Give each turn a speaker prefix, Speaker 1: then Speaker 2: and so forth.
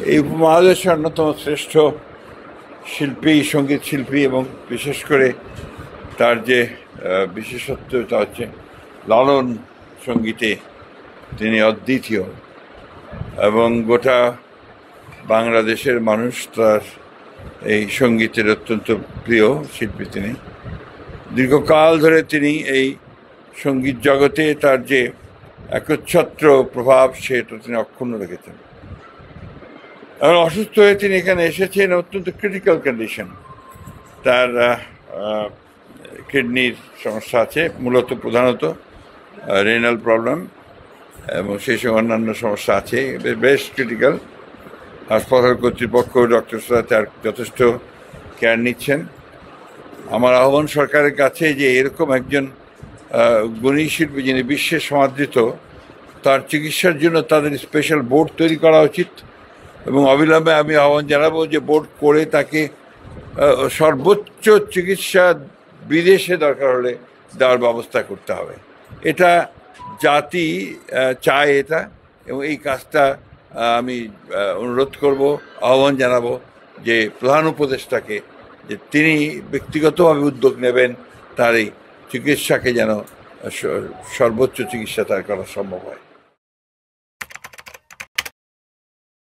Speaker 1: এই উপমহাদেশের অন্যতম শ্রেষ্ঠ শিল্পী, সঙ্গীত শিল্পী, এবং বিশেষ করে তার যে বিশেষত্ব তা হচ্ছে লালন সঙ্গীতে তিনি অদ্বিতীয়, এবং গোটা বাংলাদেশের মানুষ তার এই সঙ্গীতের অত্যন্ত প্রিয় শিল্পী। তিনি দীর্ঘকাল ধরে তিনি এই সঙ্গীত জগতে তার যে একচ্ছত্র প্রভাব সেটা তিনি অক্ষুণ্ণ রেখেছেন। এবং অসুস্থ হয়ে তিনি এখানে এসেছেন অত্যন্ত ক্রিটিক্যাল কন্ডিশন। তার কিডনির সমস্যা আছে, মূলত প্রধানত রেনাল প্রবলেম, এবং সেই সঙ্গে অন্যান্য সমস্যা আছে, বেশ ক্রিটিক্যাল। হাসপাতাল কর্তৃপক্ষ, ডক্টরসরা তার যথেষ্ট কেয়ার নিচ্ছেন। আমার আহ্বান সরকারের কাছে যে এরকম একজন গুণী শিল্পী যিনি বিশ্বে সমাদৃত, তার চিকিৎসার জন্য তাদের স্পেশাল বোর্ড তৈরি করা উচিত, এবং অবিলম্বে আমি আহ্বান জানাবো যে বোর্ড করে তাকে সর্বোচ্চ চিকিৎসা বিদেশে দরকার হলে দেওয়ার ব্যবস্থা করতে হবে। এটা জাতি চায় এটা, এবং এই কাজটা আমি অনুরোধ করব, আহ্বান জানাবো যে প্রধান উপদেষ্টাকে যে তিনি ব্যক্তিগতভাবে উদ্যোগ নেবেন তার এই চিকিৎসাকে যেন সর্বোচ্চ চিকিৎসা তার করা সম্ভব হয়।